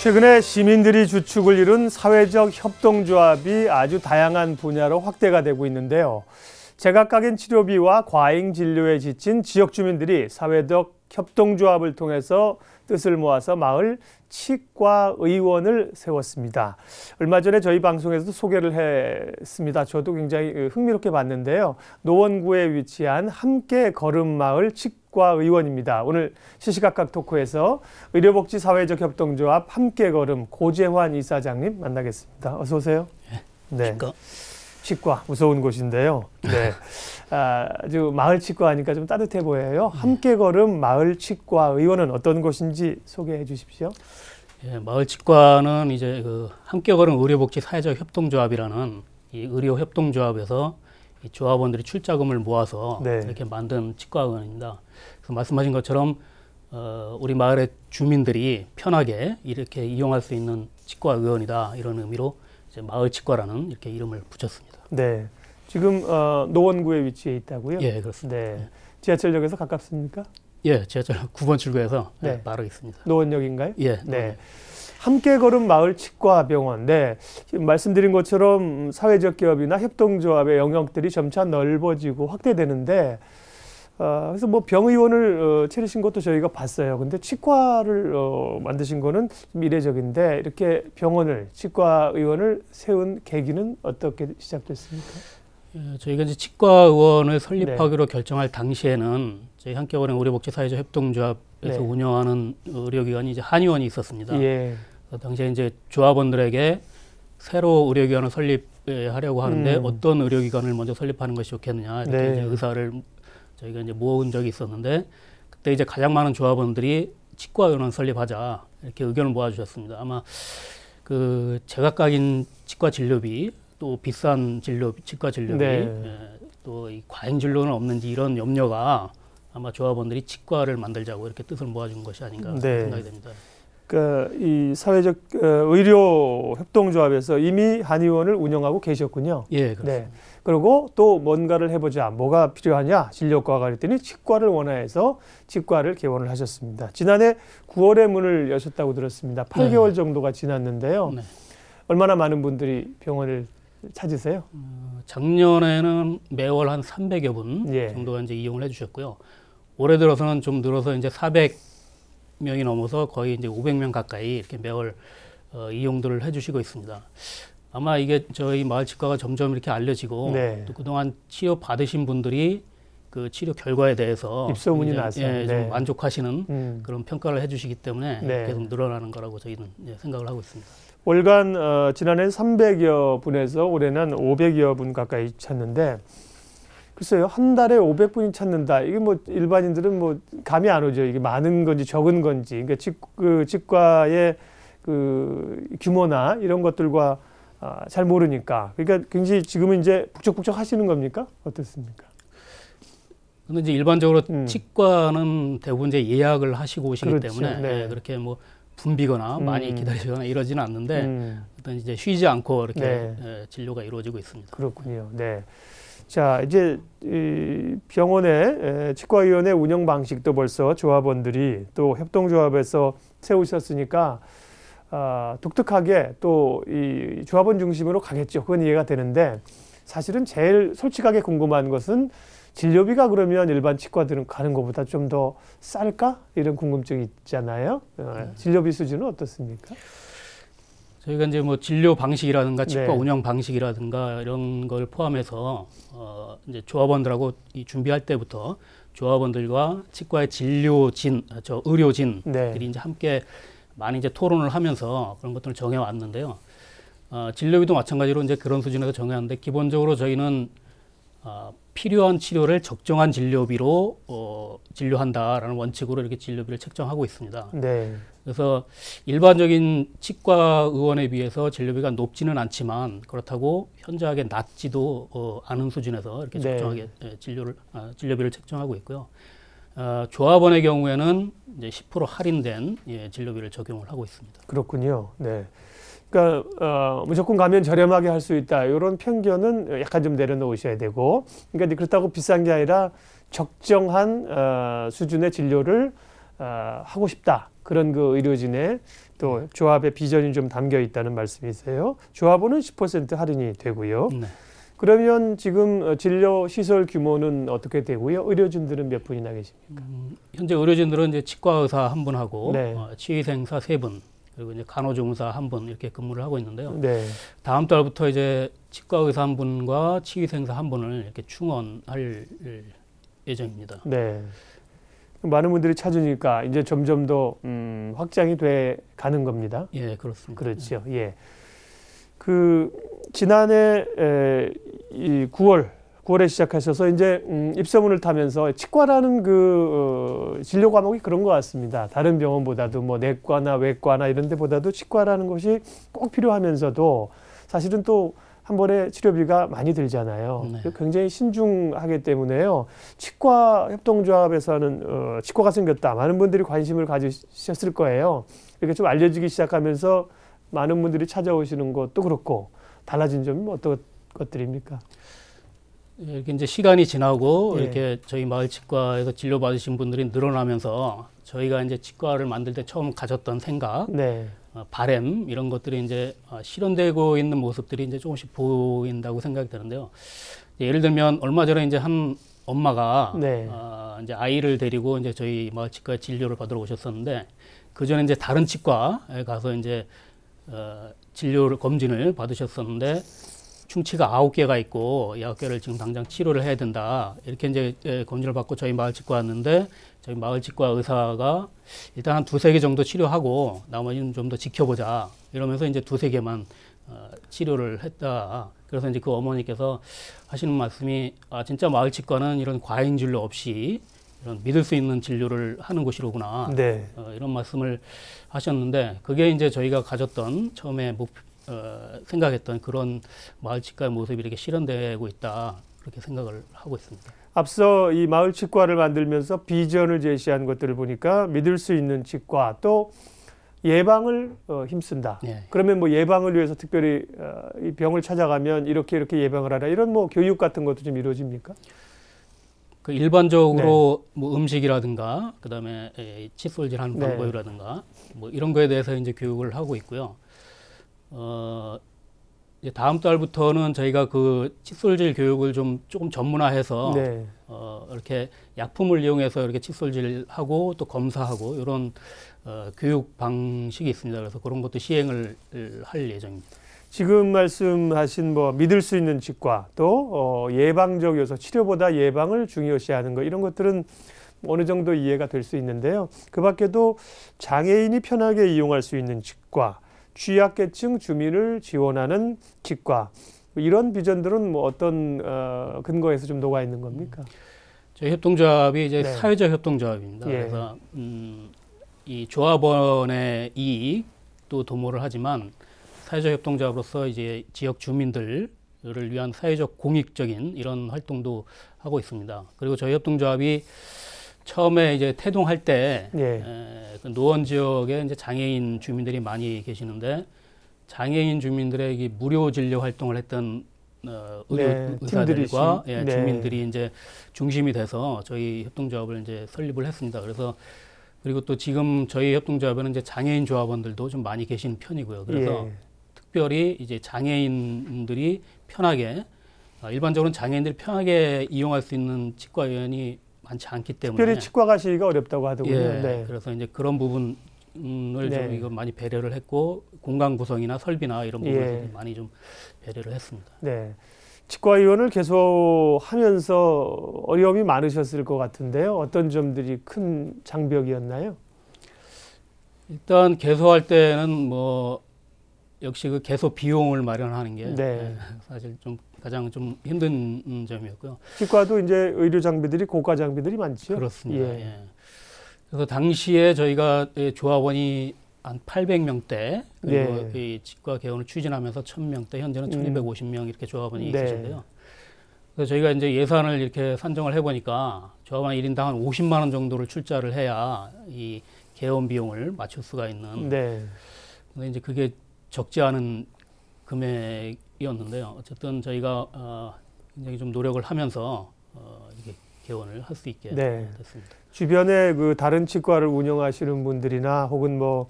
최근에 시민들이 주축을 이룬 사회적 협동조합이 아주 다양한 분야로 확대가 되고 있는데요. 제각각인 치료비와 과잉 진료에 지친 지역 주민들이 사회적 협동조합을 통해서 뜻을 모아서 마을 치과의원을 세웠습니다. 얼마 전에 저희 방송에서도 소개를 했습니다. 저도 굉장히 흥미롭게 봤는데요. 노원구에 위치한 함께 걸음마을 치과의원입니다. 오늘 시시각각 토크에서 의료복지 사회적 협동조합 함께 걸음 고재환 이사장님 만나겠습니다. 어서 오세요. 네. 치과 무서운 곳인데요. 네, 아주 마을 치과 하니까 좀 따뜻해 보여요. 함께 걸음 마을 치과 의원은 어떤 곳인지 소개해 주십시오. 예, 마을 치과는 이제 그 함께 걸음 의료복지 사회적 협동조합이라는 이 의료 협동조합에서 이 조합원들이 출자금을 모아서 이렇게 만든 치과 의원입니다. 그래서 말씀하신 것처럼 우리 마을의 주민들이 편하게 이렇게 이용할 수 있는 치과 의원이다 이런 의미로 이제 마을 치과라는 이렇게 이름을 붙였습니다. 네, 지금 노원구에 위치해 있다고요? 예, 그렇습니다. 네, 지하철역에서 가깝습니까? 예, 지하철 9번 출구에서 바로 있습니다. 노원역인가요? 예. 네. 함께 걸음 마을 치과병원. 네, 말씀드린 것처럼 사회적 기업이나 협동조합의 영역들이 점차 넓어지고 확대되는데, 그래서 뭐 병의원을 차리신 것도 저희가 봤어요. 근데 치과를 만드신 거는 좀 이례적인데 이렇게 병원을 치과의원을 세운 계기는 어떻게 시작됐습니까? 예, 저희가 이제 치과의원을 설립하기로 결정할 당시에는 저희 함께걸음 의료복지 사회적 협동조합에서 운영하는 의료기관이 이제 한의원이 있었습니다. 예. 그 당시에 이제 조합원들에게 새로 의료기관을 설립하려고 하는데 어떤 의료기관을 먼저 설립하는 것이 좋겠느냐 이렇게 이제 의사를 저희가 이제 모은 적이 있었는데 그때 이제 가장 많은 조합원들이 치과의원을 설립하자 이렇게 의견을 모아주셨습니다. 아마 그 제각각인 치과 진료비 또 비싼 치과 진료비 또 이 과잉 진료는 없는지 이런 염려가 아마 조합원들이 치과를 만들자고 이렇게 뜻을 모아준 것이 아닌가 생각이 됩니다. 그러니까 이 사회적 의료 협동조합에서 이미 한의원을 운영하고 계셨군요. 예, 그렇습니다. 네. 그리고 또 뭔가를 해보자. 뭐가 필요하냐? 진료과가 그랬더니 치과를 원하여서 치과를 개원을 하셨습니다. 지난해 9월에 문을 여셨다고 들었습니다. 8개월 정도가 지났는데요. 얼마나 많은 분들이 병원을 찾으세요? 작년에는 매월 한 300여 분 정도가 이제 이용을 해주셨고요. 올해 들어서는 좀 늘어서 이제 400명이 넘어서 거의 이제 500명 가까이 이렇게 매월 이용들을 해주시고 있습니다. 아마 이게 저희 마을 치과가 점점 이렇게 알려지고 또 그동안 치료 받으신 분들이 그 치료 결과에 대해서 입소문이 나서 좀 만족하시는 그런 평가를 해주시기 때문에 계속 늘어나는 거라고 저희는 생각을 하고 있습니다. 월간 지난해 300여 분에서 올해는 500여 분 가까이 찾는데 글쎄요, 한 달에 500분이 찾는다. 이게 뭐 일반인들은 뭐 감이 안 오죠. 이게 많은 건지 적은 건지. 그러니까 치과의 그 규모나 이런 것들과 잘 모르니까. 그러니까 굉장히 지금은 이제 북적북적 하시는 겁니까? 어떻습니까? 근데 이제 일반적으로 치과는 대부분 이제 예약을 하시고 오시기 때문에 그렇게 뭐 붐비거나 많이 기다리거나 이러지는 않는데 일단 이제 쉬지 않고 이렇게 진료가 이루어지고 있습니다. 그렇군요. 네. 자, 이제 이 병원의 치과의원의 운영 방식도 벌써 조합원들이 또 협동조합에서 세우셨으니까 독특하게 또 이 조합원 중심으로 가겠죠. 그건 이해가 되는데 사실은 제일 솔직하게 궁금한 것은 진료비가 그러면 일반 치과들은 가는 것보다 좀 더 쌀까? 이런 궁금증이 있잖아요. 진료비 수준은 어떻습니까? 저희가 이제 뭐 진료 방식이라든가 치과 운영 방식이라든가 이런 걸 포함해서 이제 조합원들하고 이 준비할 때부터 조합원들과 치과의 의료진들이 이제 함께 많이 이제 토론을 하면서 그런 것들을 정해 왔는데요. 진료비도 마찬가지로 이제 그런 수준에서 정해왔는데 기본적으로 저희는 필요한 치료를 적정한 진료비로 진료한다라는 원칙으로 이렇게 진료비를 책정하고 있습니다. 그래서 일반적인 치과 의원에 비해서 진료비가 높지는 않지만 그렇다고 현저하게 낮지도 않은 수준에서 이렇게 적정하게 진료비를 책정하고 있고요. 조합원의 경우에는 이제 10% 할인된 진료비를 적용을 하고 있습니다. 그렇군요. 네. 그러니까 무조건 가면 저렴하게 할 수 있다. 이런 편견은 약간 좀 내려놓으셔야 되고, 그러니까 그렇다고 비싼 게 아니라 적정한 수준의 진료를 하고 싶다. 그런 그 의료진의 또 조합의 비전이 좀 담겨 있다는 말씀이세요. 조합원은 10% 할인이 되고요. 네. 그러면 지금 진료 시설 규모는 어떻게 되고요? 의료진들은 몇 분이나 계십니까? 현재 의료진들은 이제 치과 의사 1분하고 네. 치의생사 3분 그리고 이제 간호조무사 1분 이렇게 근무를 하고 있는데요. 네. 다음 다음 달부터 이제 치과 의사 1분과 치의생사 1분을 이렇게 충원할 예정입니다. 네. 많은 분들이 찾으니까 이제 점점 더 확장이 돼 가는 겁니다. 예, 그렇습니다. 그렇죠. 예. 그 지난해 이 9월에 시작하셔서 이제 입소문을 타면서 치과라는 그 진료 과목이 그런 것 같습니다. 다른 병원보다도 뭐 내과나 외과나 이런 데보다도 치과라는 것이 꼭 필요하면서도 사실은 또 한 번에 치료비가 많이 들잖아요. 네. 굉장히 신중하기 때문에요. 치과 협동조합에서는 치과가 생겼다. 많은 분들이 관심을 가지셨을 거예요. 이렇게 좀 알려지기 시작하면서 많은 분들이 찾아오시는 것도 그렇고 달라진 점이 어떤 것들입니까? 이렇게 이제 시간이 지나고 예. 이렇게 저희 마을 치과에서 진료 받으신 분들이 늘어나면서 저희가 이제 치과를 만들 때 처음 가졌던 생각, 네. 바램 이런 것들이 이제 실현되고 있는 모습들이 이제 조금씩 보인다고 생각이 드는데요. 예를 들면 얼마 전에 이제 한 엄마가 네. 이제 아이를 데리고 이제 저희 마을 치과에 진료를 받으러 오셨었는데 그 전에 이제 다른 치과에 가서 이제 진료를 검진을 받으셨었는데 충치가 9개가 있고 9개를 지금 당장 치료를 해야 된다. 이렇게 이제 검진을 받고 저희 마을 치과 왔는데 저희 마을 치과 의사가 일단 한 2-3개 정도 치료하고 나머지는 좀 더 지켜보자. 이러면서 이제 2-3개만 치료를 했다. 그래서 이제 그 어머니께서 하시는 말씀이 진짜 마을 치과는 이런 과잉 진료 없이 이런 믿을 수 있는 진료를 하는 곳이로구나. 네. 이런 말씀을 하셨는데 그게 이제 저희가 가졌던 처음에 생각했던 그런 마을 치과의 모습이 이렇게 실현되고 있다. 그렇게 생각을 하고 있습니다. 앞서 이 마을 치과를 만들면서 비전을 제시한 것들을 보니까 믿을 수 있는 치과 또 예방을 힘쓴다. 네. 그러면 뭐 예방을 위해서 특별히 이 병을 찾아가면 이렇게 예방을 하라. 이런 뭐 교육 같은 것도 좀 이루어집니까? 그 일반적으로 뭐 음식이라든가 그다음에 칫솔질하는 네. 방법이라든가 뭐 이런 거에 대해서 이제 교육을 하고 있고요. 이제 다음 달부터는 저희가 그 칫솔질 교육을 조금 전문화해서 네. 이렇게 약품을 이용해서 이렇게 칫솔질하고 또 검사하고 이런 교육 방식이 있습니다. 그래서 그런 것도 시행을 할 예정입니다. 지금 말씀하신 뭐 믿을 수 있는 치과 또 예방적 요소 치료보다 예방을 중요시하는 거 이런 것들은 어느 정도 이해가 될 수 있는데요. 그 밖에도 장애인이 편하게 이용할 수 있는 치과, 취약계층 주민을 지원하는 치과 이런 비전들은 뭐 어떤 근거에서 좀 녹아 있는 겁니까? 저희 협동조합이 이제 네. 사회적 협동조합입니다. 예. 그래서 이 조합원의 이익도 도모를 하지만 사회적 협동조합으로서 이제 지역 주민들을 위한 사회적 공익적인 이런 활동도 하고 있습니다. 그리고 저희 협동조합이 처음에 이제 태동할 때 예. 그 노원 지역에 이제 장애인 주민들이 많이 계시는데 장애인 주민들에게 무료 진료 활동을 했던 의료 네, 의사들과 팀들이 네. 주민들이 이제 중심이 돼서 저희 협동조합을 이제 설립을 했습니다. 그래서 그리고 또 지금 저희 협동조합에는 이제 장애인 조합원들도 좀 많이 계신 편이고요. 그래서 예. 특별히 이제 장애인들이 편하게 일반적으로는 장애인들이 편하게 이용할 수 있는 치과 의원이 많지 않기 때문에 특별히 치과 가시기가 어렵다고 하더군요. 예, 네. 그래서 이제 그런 부분을 네. 좀 이거 많이 배려를 했고 공간 구성이나 설비나 이런 부분에서 예. 많이 좀 배려를 했습니다. 네. 치과 의원을 계속 하면서 어려움이 많으셨을 것 같은데요. 어떤 점들이 큰 장벽이었나요? 일단 개소할 때는 뭐 역시 그 개소 비용을 마련하는 게 네. 사실 좀 가장 좀 힘든 점이었고요. 치과도 이제 의료 장비들이 고가 장비들이 많죠. 그렇습니다. 예. 예. 그래서 당시에 저희가 조합원이 한 800명대 그리고 네. 이 치과 개원을 추진하면서 1000명대 현재는 1250명 이렇게 조합원이 네. 계신데요. 그래서 저희가 이제 예산을 이렇게 산정을 해보니까 조합원 1인당 한 50만 원 정도를 출자를 해야 이 개원 비용을 맞출 수가 있는. 네. 근데 이제 그게 적지 않은 금액이었는데요. 어쨌든 저희가 굉장히 좀 노력을 하면서 이렇게 개원을 할 수 있게 네. 됐습니다. 주변에 그 다른 치과를 운영하시는 분들이나 혹은 뭐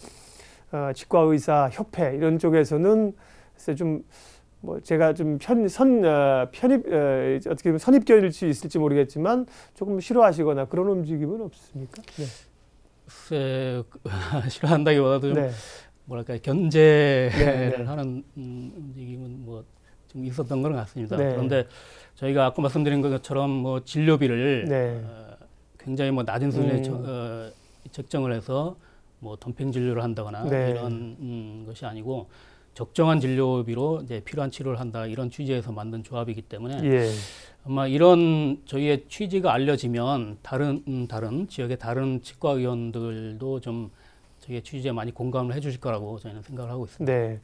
치과 의사 협회 이런 쪽에서는 글쎄 좀 뭐 제가 좀 편입 어떻게 보면 선입견일 수 있을지 모르겠지만 조금 싫어하시거나 그런 움직임은 없습니까? 네. 글쎄 싫어한다기보다도 좀 네. 뭐랄까 견제를 네. 하는 움직임은 뭐 좀 있었던 것 같습니다. 네. 그런데 저희가 아까 말씀드린 것처럼 뭐 진료비를 네. 굉장히 뭐 낮은 수준에 책정을 해서 뭐 덤핑 진료를 한다거나 네. 이런 것이 아니고 적정한 진료비로 이제 필요한 치료를 한다 이런 취지에서 만든 조합이기 때문에 예. 아마 이런 저희의 취지가 알려지면 다른 지역의 다른 치과 의원들도 좀 저희의 취지에 많이 공감을 해주실 거라고 저희는 생각을 하고 있습니다. 네.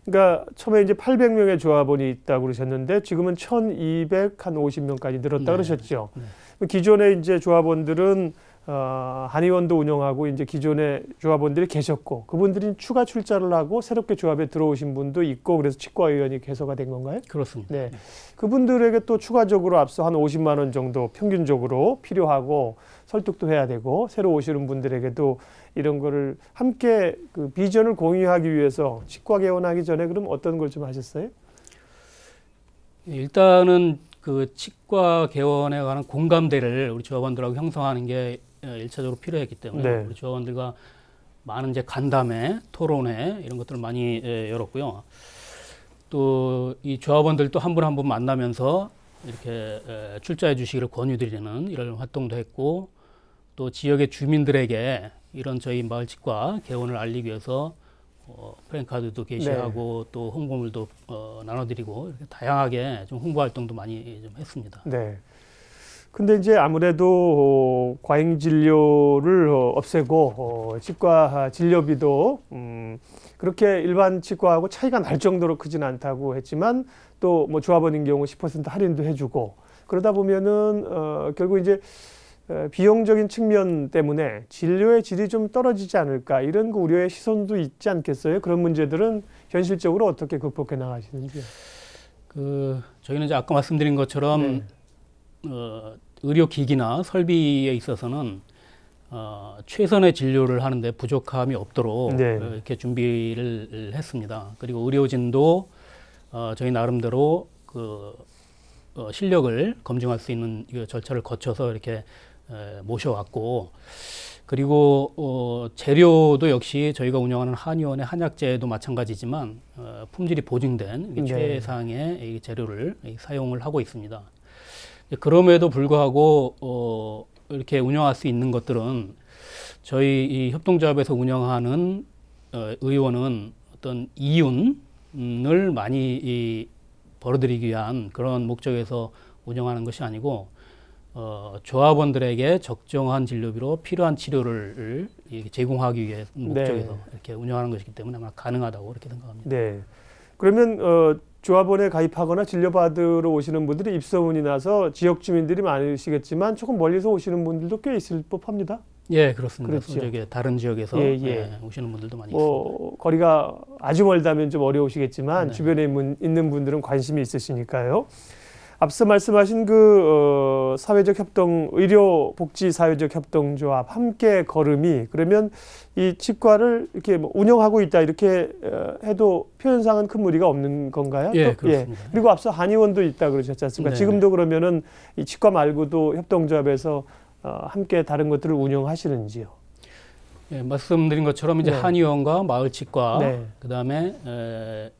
그러니까 처음에 이제 800명의 조합원이 있다고 그러셨는데 지금은 1,250명까지 늘었다 네. 그러셨죠. 네. 기존의 이제 조합원들은 한의원도 운영하고 이제 기존의 조합원들이 계셨고 그분들이 추가 출자를 하고 새롭게 조합에 들어오신 분도 있고 그래서 치과의원이 개소가 된 건가요? 그렇습니다. 네. 그분들에게 또 추가적으로 앞서 한 50만 원 정도 평균적으로 필요하고 설득도 해야 되고 새로 오시는 분들에게도 이런 거를 함께 그 비전을 공유하기 위해서 치과 개원하기 전에 그럼 어떤 걸 좀 하셨어요? 일단은 그 치과 개원에 관한 공감대를 우리 조합원들하고 형성하는 게 1차적으로 필요했기 때문에 네. 우리 조합원들과 많은 이제 간담회, 토론회 이런 것들을 많이 열었고요. 또 이 조합원들도 한 분 한 분 만나면서 이렇게 출자해 주시기를 권유드리는 이런 활동도 했고 또 지역의 주민들에게 이런 저희 마을 치과 개원을 알리기 위해서 프랜카드도 게시하고 또 홍보물도 나눠드리고 이렇게 다양하게 좀 홍보 활동도 많이 좀 했습니다. 네. 근데 이제 아무래도 과잉 진료를 없애고 치과 진료비도 그렇게 일반 치과하고 차이가 날 정도로 크진 않다고 했지만 또 뭐 조합원인 경우 10% 할인도 해주고 그러다 보면은 결국 이제 비용적인 측면 때문에 진료의 질이 좀 떨어지지 않을까 이런 그 우려의 시선도 있지 않겠어요? 그런 문제들은 현실적으로 어떻게 극복해 나가시는지요? 저희는 이제 아까 말씀드린 것처럼 의료기기나 설비에 있어서는 최선의 진료를 하는데 부족함이 없도록 이렇게 준비를 했습니다. 그리고 의료진도 저희 나름대로 실력을 검증할 수 있는 절차를 거쳐서 이렇게 모셔왔고 그리고 재료도 역시 저희가 운영하는 한의원의 한약재도 마찬가지지만 품질이 보증된 최상의 재료를 사용을 하고 있습니다. 그럼에도 불구하고 이렇게 운영할 수 있는 것들은 저희 이 협동조합에서 운영하는 의원은 어떤 이윤을 많이 벌어들이기 위한 그런 목적에서 운영하는 것이 아니고 조합원들에게 적정한 진료비로 필요한 치료를 제공하기 위해 목적에서 이렇게 운영하는 것이기 때문에 아마 가능하다고 그렇게 생각합니다. 네. 그러면 조합원에 가입하거나 진료받으러 오시는 분들이 입소문이 나서 지역 주민들이 많으시겠지만 조금 멀리서 오시는 분들도 꽤 있을 법합니다. 예, 그렇습니다. 그렇죠. 다른 지역에서 오시는 분들도 많이 있습니다. 거리가 아주 멀다면 좀 어려우시겠지만 주변에 있는 분들은 관심이 있으시니까요. 앞서 말씀하신 사회적 협동, 의료복지 사회적 협동조합 함께 걸음이 그러면 이 치과를 이렇게 운영하고 있다 이렇게 해도 표현상은 큰 무리가 없는 건가요? 예, 그렇습니다. 그리고 앞서 한의원도 있다 그러셨지 않습니까? 지금도 그러면은 이 치과 말고도 협동조합에서 함께 다른 것들을 운영하시는지요? 예, 말씀드린 것처럼 이제 한의원과 마을치과 그다음에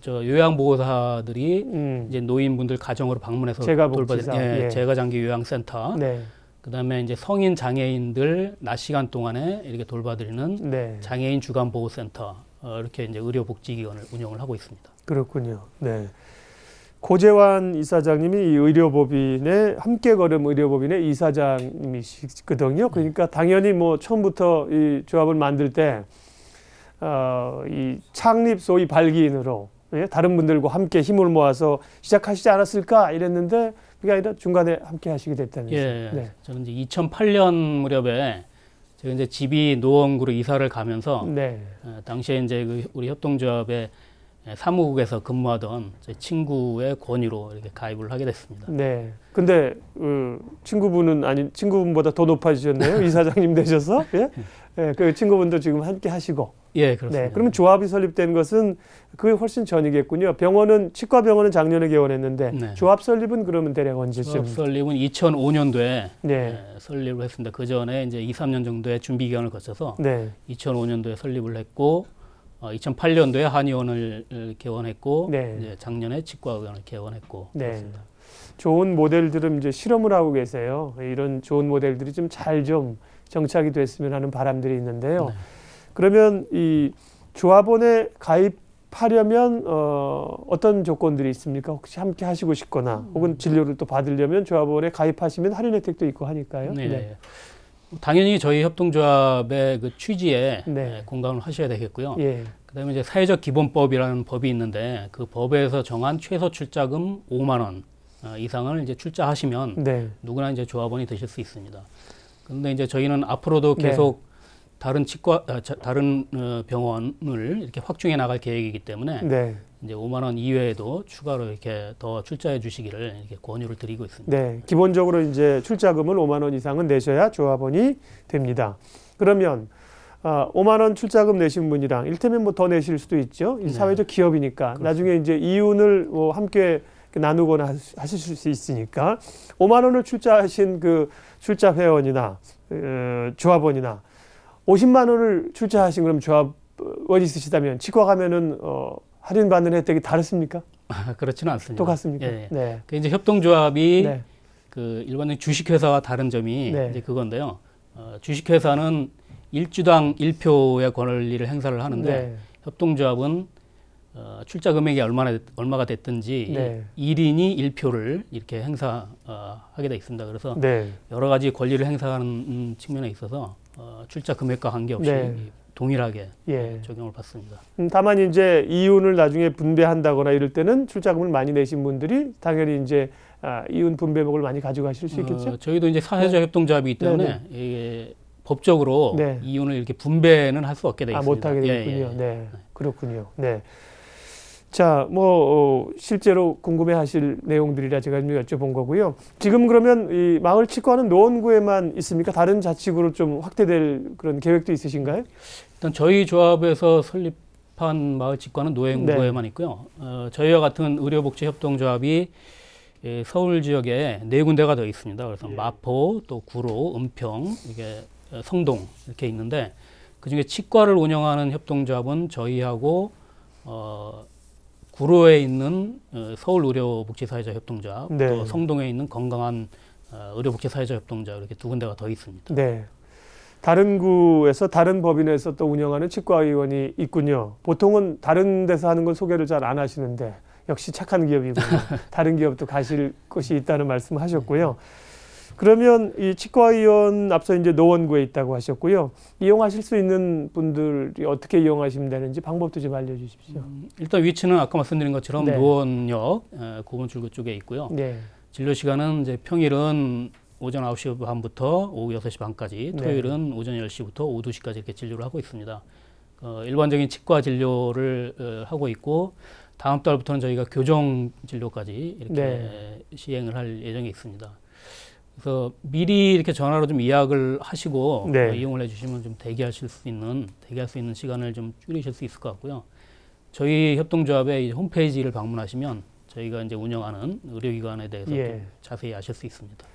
요양보호사들이 이제 노인분들 가정으로 방문해서 돌봐드리는 재가장기 요양센터, 그다음에 이제 성인 장애인들 낮 시간 동안에 이렇게 돌봐드리는 장애인 주간 보호센터 이렇게 이제 의료복지기관을 운영을 하고 있습니다. 그렇군요. 네. 고재환 이사장님이 이 의료법인의 함께걸음 의료법인의 이사장님이시거든요. 그러니까 당연히 뭐 처음부터 이 조합을 만들 때 이 창립 소위 발기인으로 다른 분들과 함께 힘을 모아서 시작하시지 않았을까 이랬는데 그게 아니라 중간에 함께 하시게 됐다면서요. 예, 저는 이제 2008년 무렵에 제가 이제 집이 노원구로 이사를 가면서 당시에 이제 우리 협동조합의 사무국에서 근무하던 제 친구의 권유로 이렇게 가입을 하게 됐습니다. 네. 근데 친구분보다 더 높아지셨네요. 이사장님 되셔서. 예? 예, 그 친구분도 지금 함께 하시고. 예, 그렇습니다. 네. 그러면 조합이 설립된 것은 그게 훨씬 전이겠군요. 치과병원은 작년에 개원했는데 네. 조합 설립은 그러면 대략 언제쯤? 조합 설립은 2005년도에 네. 설립을 했습니다. 그 전에 이제 2, 3년 정도의 준비 기간을 거쳐서 네. 2005년도에 설립을 했고 2008년도에 한의원을 개원했고 네. 이제 작년에 치과의원을 개원했고 네. 그렇습니다. 좋은 모델들은 이제 실험을 하고 계세요. 이런 좋은 모델들이 좀 잘 좀 정착이 됐으면 하는 바람들이 있는데요. 네. 그러면 이 조합원에 가입하려면 어떤 조건들이 있습니까? 혹시 함께 하시고 싶거나 혹은 진료를 또 받으려면 조합원에 가입하시면 할인 혜택도 있고 하니까요. 네. 네. 당연히 저희 협동조합의 그 취지에 네. 공감을 하셔야 되겠고요. 예. 그다음에 이제 사회적 기본법이라는 법이 있는데 그 법에서 정한 최소 출자금 5만 원 이상을 이제 출자하시면 네. 누구나 이제 조합원이 되실 수 있습니다. 그런데 이제 저희는 앞으로도 네. 계속 다른 병원을 이렇게 확충해 나갈 계획이기 때문에 네. 이제 5만 원 이외에도 추가로 이렇게 더 출자해 주시기를 이렇게 권유를 드리고 있습니다. 네. 기본적으로 이제 출자금을 5만 원 이상은 내셔야 조합원이 됩니다. 그러면 5만 원 출자금 내신 분이랑 일테면 뭐 더 내실 수도 있죠. 이 사회적 기업이니까 그렇습니다. 나중에 이제 이윤을 뭐 함께 나누거나 하실 수 있으니까 5만 원을 출자하신 그 출자 회원이나 조합원이나 50만 원을 출자하신 그럼 조합원이 있으시다면 치과 가면은 할인받는 혜택이 다르습니까? 그렇지는 않습니다. 똑같습니까? 예. 네. 그 이제 협동조합이 네. 그 일반적인 주식회사와 다른 점이 네. 이제 그건데요. 주식회사는 일주당 1표의 권리를 행사를 하는데 네. 협동조합은 출자 금액이 얼마가 됐든지 네. 1인이 1표를 이렇게 행사하게 돼 있습니다. 그래서 네. 여러 가지 권리를 행사하는 측면에 있어서 출자 금액과 관계없이 네. 동일하게 예. 적용을 받습니다. 다만 이제 이윤을 나중에 분배한다거나 이럴 때는 출자금을 많이 내신 분들이 당연히 이제 이윤 분배목을 많이 가져가실 수 있겠죠? 저희도 이제 사회적 협동조합이기 때문에 이게 법적으로 네. 이윤을 이렇게 분배는 할 수 없게 돼 있습니다. 못하게 되겠군요. 예, 예. 네. 그렇군요. 네. 자, 실제로 궁금해하실 내용들이라 제가 좀 여쭤본 거고요. 지금 그러면 이 마을 치과는 노원구에만 있습니까? 다른 자치구로 좀 확대될 그런 계획도 있으신가요? 일단 저희 조합에서 설립한 마을 치과는 노원구에만 있고요. 저희와 같은 의료복지협동조합이 서울 지역에 4군데가 더 있습니다. 그래서 마포, 또 구로, 은평, 이게 성동 이렇게 있는데 그중에 치과를 운영하는 협동조합은 저희하고 구로에 있는 서울의료복지사회자 협동조합, 네. 또 성동에 있는 건강한 의료복지사회자 협동조합 이렇게 2군데가 더 있습니다. 네. 다른 구에서 다른 법인에서 또 운영하는 치과의원이 있군요. 보통은 다른 데서 하는 건 소개를 잘 안 하시는데 역시 착한 기업이군요. 다른 기업도 가실 곳이 있다는 말씀하셨고요. 그러면 이 치과의원 앞서 이제 노원구에 있다고 하셨고요. 이용하실 수 있는 분들이 어떻게 이용하시면 되는지 방법도 좀 알려주십시오. 일단 위치는 아까 말씀드린 것처럼 네. 노원역 고분출구 쪽에 있고요. 네. 진료 시간은 이제 평일은 오전 9시 반부터 오후 6시 반까지, 토요일은 오전 10시부터 오후 2시까지 이렇게 진료를 하고 있습니다. 일반적인 치과 진료를 하고 있고 다음 달부터는 저희가 교정 진료까지 이렇게 시행을 할 예정이 있습니다. 그래서 미리 이렇게 전화로 좀 예약을 하시고 이용을 해주시면 좀 대기할 수 있는 시간을 좀 줄이실 수 있을 것 같고요. 저희 협동조합의 홈페이지를 방문하시면 저희가 이제 운영하는 의료기관에 대해서 자세히 아실 수 있습니다.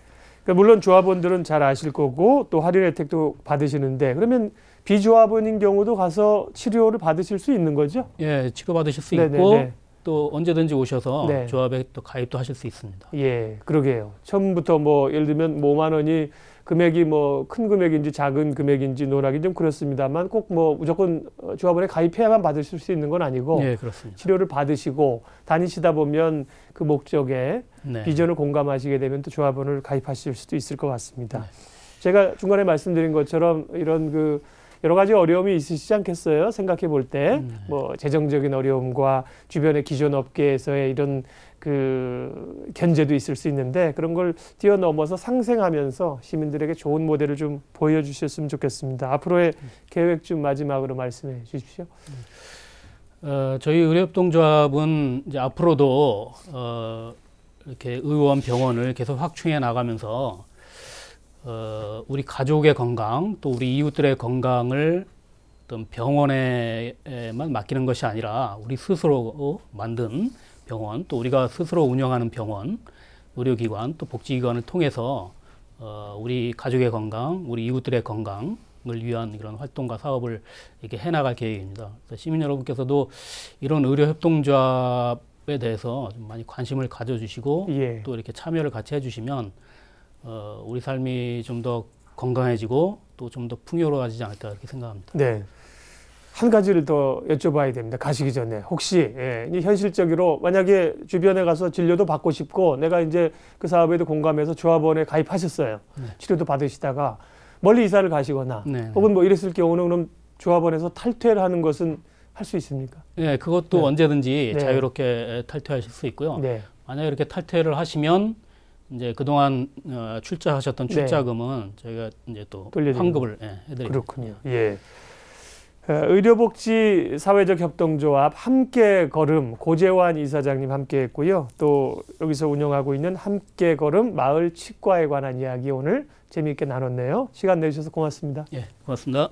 그러니까 물론 조합원들은 잘 아실 거고 또 할인 혜택도 받으시는데 그러면 비조합원인 경우도 가서 치료를 받으실 수 있는 거죠? 예, 치료 받으실 수 있고 또 언제든지 오셔서 조합에 또 가입도 하실 수 있습니다. 예, 그러게요. 처음부터 예를 들면 5만 원이 금액이 큰 금액인지 작은 금액인지 논하기 좀 그렇습니다만 꼭 무조건 조합원에 가입해야만 받으실 수 있는 건 아니고 예, 그렇습니다. 치료를 받으시고 다니시다 보면 그 목적에 비전을 공감하시게 되면 또 조합원을 가입하실 수도 있을 것 같습니다. 제가 중간에 말씀드린 것처럼 이런 여러 가지 어려움이 있으시지 않겠어요? 생각해 볼 때 재정적인 어려움과 주변의 기존 업계에서의 이런 견제도 있을 수 있는데 그런 걸 뛰어넘어서 상생하면서 시민들에게 좋은 모델을 좀 보여주셨으면 좋겠습니다. 앞으로의 계획 좀 마지막으로 말씀해 주십시오. 저희 의료협동조합은 이제 앞으로도 이렇게 의원 병원을 계속 확충해 나가면서 우리 가족의 건강 또 우리 이웃들의 건강을 어떤 병원에만 맡기는 것이 아니라 우리 스스로 만든 병원 또 우리가 스스로 운영하는 병원, 의료기관 또 복지기관을 통해서 우리 가족의 건강, 우리 이웃들의 건강을 위한 이런 활동과 사업을 이렇게 해나갈 계획입니다. 그래서 시민 여러분께서도 이런 의료협동조합에 대해서 좀 많이 관심을 가져주시고 예. 또 이렇게 참여를 같이 해주시면 우리 삶이 좀 더 건강해지고 또 좀 더 풍요로워지지 않을까 이렇게 생각합니다. 네. 한 가지를 더 여쭤봐야 됩니다. 가시기 전에 혹시 이 현실적으로 만약에 주변에 가서 진료도 받고 싶고 내가 이제 그 사업에도 공감해서 조합원에 가입하셨어요. 네. 치료도 받으시다가 멀리 이사를 가시거나 네. 혹은 뭐 이랬을 경우는 그럼 조합원에서 탈퇴를 하는 것은 할 수 있습니까? 네, 그것도 네. 언제든지 네. 자유롭게 탈퇴하실 수 있고요. 네. 만약에 이렇게 탈퇴를 하시면 이제 그동안 출자하셨던 네. 출자금은 저희가 이제 또 돌려드리는 환급을 해드립니다. 그렇군요. 예. 의료복지 사회적 협동조합 함께 걸음 고재환 이사장님 함께했고요. 또 여기서 운영하고 있는 함께 걸음 마을 치과에 관한 이야기 오늘 재미있게 나눴네요. 시간 내주셔서 고맙습니다. 예, 고맙습니다.